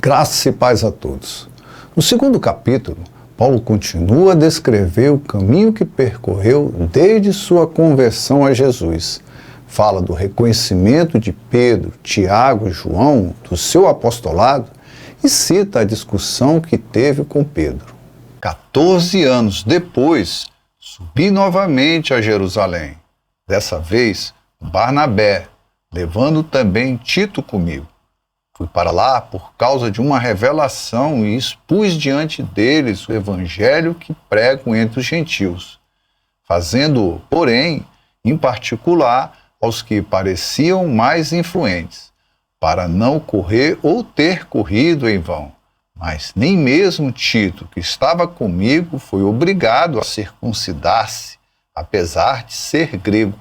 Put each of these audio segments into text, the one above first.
Graça e paz a todos. No segundo capítulo, Paulo continua a descrever o caminho que percorreu desde sua conversão a Jesus. Fala do reconhecimento de Pedro, Tiago e João do seu apostolado e cita a discussão que teve com Pedro. 14 anos depois, subi novamente a Jerusalém, dessa vez com Barnabé, levando também Tito comigo. Fui para lá por causa de uma revelação e expus diante deles o evangelho que prego entre os gentios, fazendo-o, porém, em particular, aos que pareciam mais influentes, para não correr ou ter corrido em vão. Mas nem mesmo Tito, que estava comigo, foi obrigado a circuncidar-se, apesar de ser grego.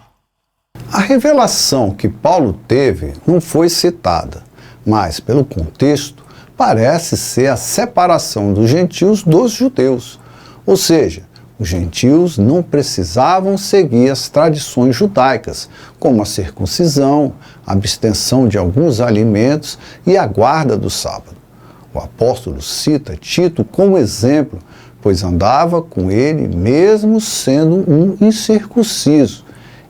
A revelação que Paulo teve não foi citada, mas, pelo contexto, parece ser a separação dos gentios dos judeus. Ou seja, os gentios não precisavam seguir as tradições judaicas, como a circuncisão, a abstenção de alguns alimentos e a guarda do sábado. O apóstolo cita Tito como exemplo, pois andava com ele mesmo sendo um incircunciso.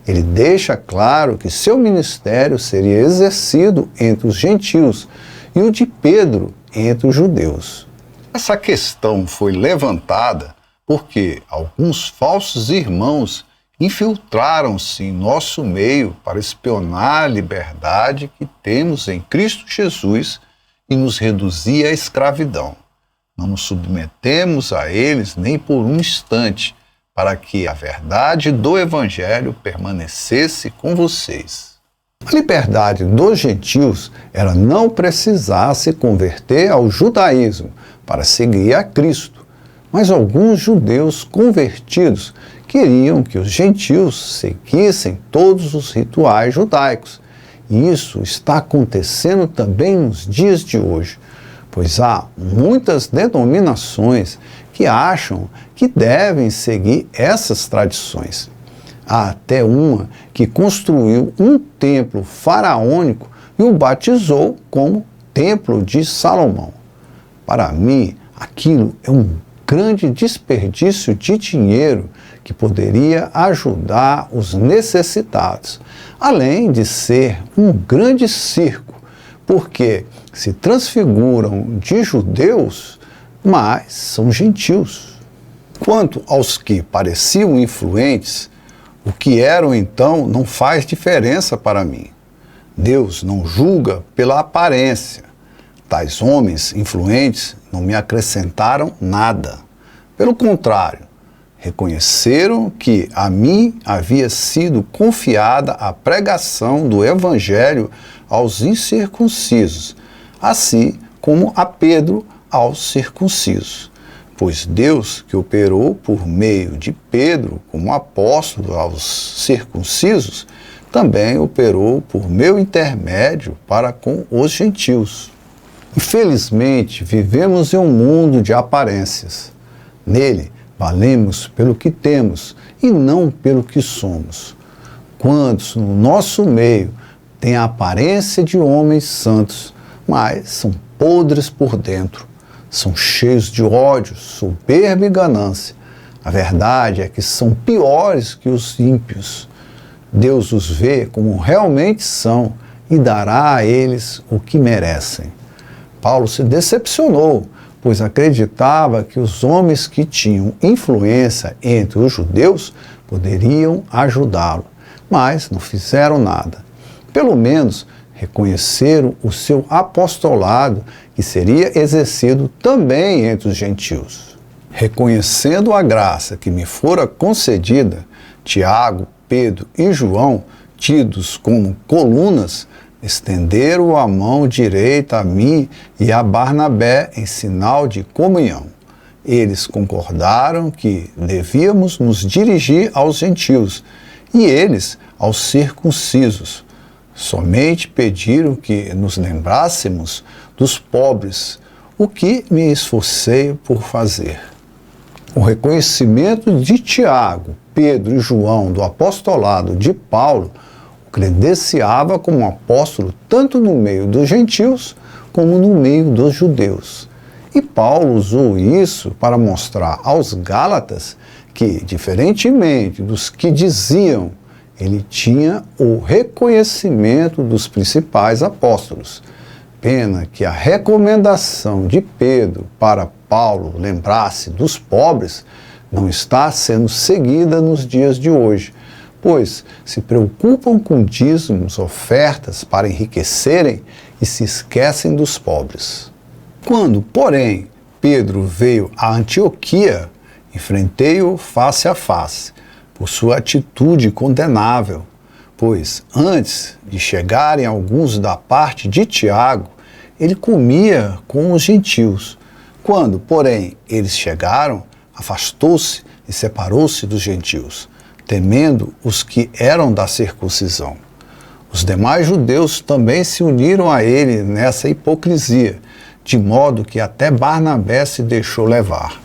Ele deixa claro que seu ministério seria exercido entre os gentios e o de Pedro entre os judeus. Essa questão foi levantada porque alguns falsos irmãos infiltraram-se em nosso meio para espionar a liberdade que temos em Cristo Jesus e nos reduzir à escravidão. Não nos submetemos a eles nem por um instante, para que a verdade do Evangelho permanecesse com vocês. A liberdade dos gentios era não precisar se converter ao judaísmo para seguir a Cristo, mas alguns judeus convertidos queriam que os gentios seguissem todos os rituais judaicos. E isso está acontecendo também nos dias de hoje, pois há muitas denominações que acham que devem seguir essas tradições. Há até uma que construiu um templo faraônico e o batizou como Templo de Salomão. Para mim, aquilo é um grande desperdício de dinheiro que poderia ajudar os necessitados, além de ser um grande circo, porque se transfiguram de judeus, mas são gentios. Quanto aos que pareciam influentes, o que eram então não faz diferença para mim. Deus não julga pela aparência. Tais homens influentes não me acrescentaram nada. Pelo contrário, reconheceram que a mim havia sido confiada a pregação do Evangelho aos incircuncisos, assim como a Pedro aos circuncisos. Pois Deus, que operou por meio de Pedro como apóstolo aos circuncisos, também operou por meu intermédio para com os gentios. Infelizmente, vivemos em um mundo de aparências. Nele, valemos pelo que temos e não pelo que somos. Quantos no nosso meio têm a aparência de homens santos, mas são podres por dentro. São cheios de ódio, soberba e ganância. A verdade é que são piores que os ímpios. Deus os vê como realmente são e dará a eles o que merecem. Paulo se decepcionou, pois acreditava que os homens que tinham influência entre os judeus poderiam ajudá-lo, mas não fizeram nada. Pelo menos reconheceram o seu apostolado, que seria exercido também entre os gentios. Reconhecendo a graça que me fora concedida, Tiago, Pedro e João, tidos como colunas, estenderam a mão direita a mim e a Barnabé em sinal de comunhão. Eles concordaram que devíamos nos dirigir aos gentios e eles aos circuncisos. Somente pediram que nos lembrássemos dos pobres, o que me esforcei por fazer. O reconhecimento de Tiago, Pedro e João do apostolado de Paulo o credenciava como apóstolo tanto no meio dos gentios como no meio dos judeus. E Paulo usou isso para mostrar aos Gálatas que, diferentemente dos que diziam, ele tinha o reconhecimento dos principais apóstolos. Pena que a recomendação de Pedro para Paulo lembrar-se dos pobres não está sendo seguida nos dias de hoje, pois se preocupam com dízimos, ofertas para enriquecerem e se esquecem dos pobres. Quando, porém, Pedro veio a Antioquia, enfrentei-o face a face, por sua atitude condenável, pois antes de chegarem alguns da parte de Tiago, ele comia com os gentios. Quando, porém, eles chegaram, afastou-se e separou-se dos gentios, temendo os que eram da circuncisão. Os demais judeus também se uniram a ele nessa hipocrisia, de modo que até Barnabé se deixou levar.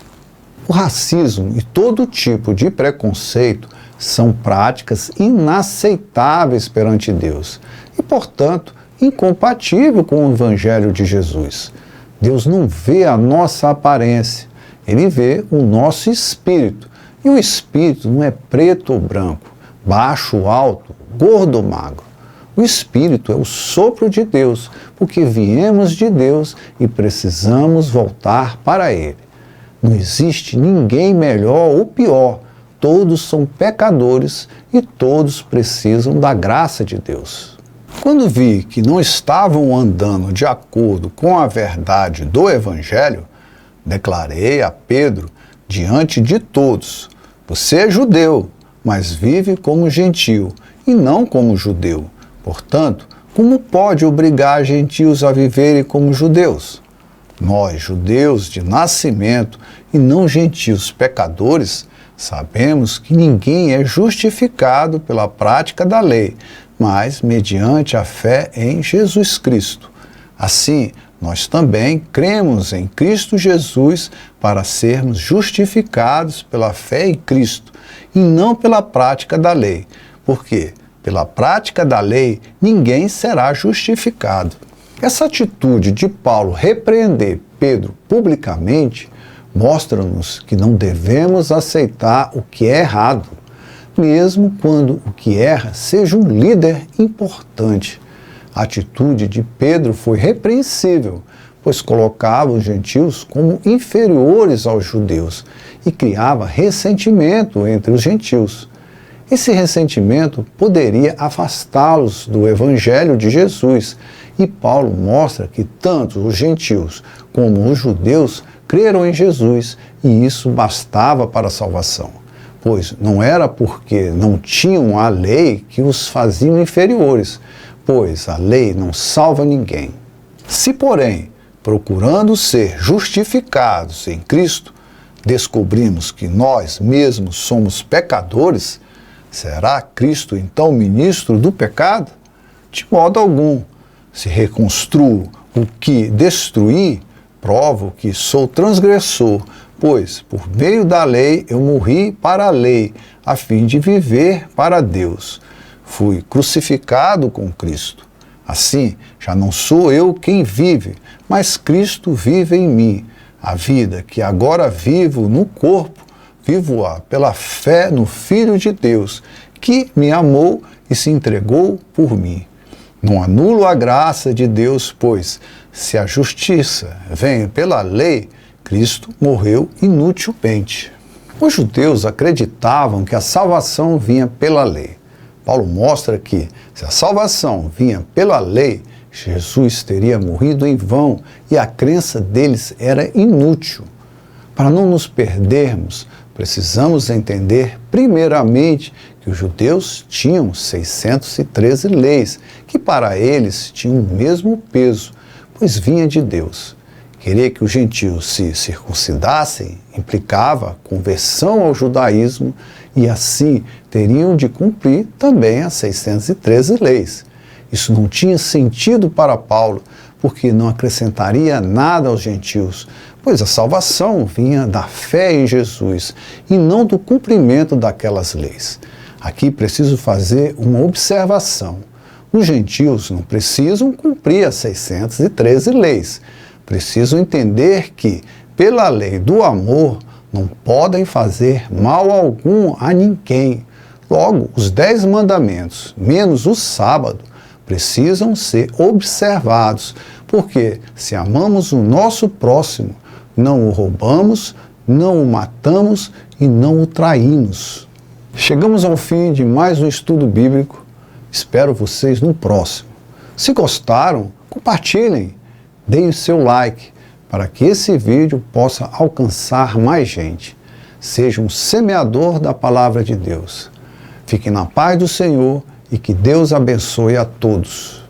O racismo e todo tipo de preconceito são práticas inaceitáveis perante Deus e, portanto, incompatível com o Evangelho de Jesus. Deus não vê a nossa aparência, Ele vê o nosso espírito. E o espírito não é preto ou branco, baixo ou alto, gordo ou magro. O Espírito é o sopro de Deus, porque viemos de Deus e precisamos voltar para Ele. Não existe ninguém melhor ou pior, todos são pecadores e todos precisam da graça de Deus. Quando vi que não estavam andando de acordo com a verdade do Evangelho, declarei a Pedro diante de todos: você é judeu, mas vive como gentio e não como judeu. Portanto, como pode obrigar gentios a viverem como judeus? Nós, judeus de nascimento e não gentios pecadores, sabemos que ninguém é justificado pela prática da lei, mas mediante a fé em Jesus Cristo. Assim, nós também cremos em Cristo Jesus para sermos justificados pela fé em Cristo e não pela prática da lei. Por quê? Pela prática da lei, ninguém será justificado. Essa atitude de Paulo repreender Pedro publicamente mostra-nos que não devemos aceitar o que é errado, mesmo quando o que erra seja um líder importante. A atitude de Pedro foi repreensível, pois colocava os gentios como inferiores aos judeus e criava ressentimento entre os gentios. Esse ressentimento poderia afastá-los do Evangelho de Jesus, e Paulo mostra que tanto os gentios como os judeus creram em Jesus, e isso bastava para a salvação, pois não era porque não tinham a lei que os faziam inferiores, pois a lei não salva ninguém. Se, porém, procurando ser justificados em Cristo, descobrimos que nós mesmos somos pecadores, será Cristo então ministro do pecado? De modo algum. Se reconstruo o que destruí, provo que sou transgressor, pois por meio da lei eu morri para a lei, a fim de viver para Deus. Fui crucificado com Cristo. Assim, já não sou eu quem vive, mas Cristo vive em mim. A vida que agora vivo no corpo, vivo-a pela fé no Filho de Deus, que me amou e se entregou por mim. Não anulo a graça de Deus, pois, se a justiça vem pela lei, Cristo morreu inutilmente. Os judeus acreditavam que a salvação vinha pela lei. Paulo mostra que, se a salvação vinha pela lei, Jesus teria morrido em vão e a crença deles era inútil. Para não nos perdermos, precisamos entender, primeiramente, que os judeus tinham 613 leis, que para eles tinham o mesmo peso, pois vinha de Deus. Querer que os gentios se circuncidassem implicava conversão ao judaísmo e assim teriam de cumprir também as 613 leis. Isso não tinha sentido para Paulo, porque não acrescentaria nada aos gentios, pois a salvação vinha da fé em Jesus e não do cumprimento daquelas leis. Aqui preciso fazer uma observação. Os gentios não precisam cumprir as 613 leis. Precisam entender que, pela lei do amor, não podem fazer mal algum a ninguém. Logo, os 10 mandamentos, menos o sábado, precisam ser observados, porque se amamos o nosso próximo, não o roubamos, não o matamos e não o traímos. Chegamos ao fim de mais um estudo bíblico. Espero vocês no próximo. Se gostaram, compartilhem, deem o seu like para que esse vídeo possa alcançar mais gente. Seja um semeador da palavra de Deus. Fiquem na paz do Senhor e que Deus abençoe a todos.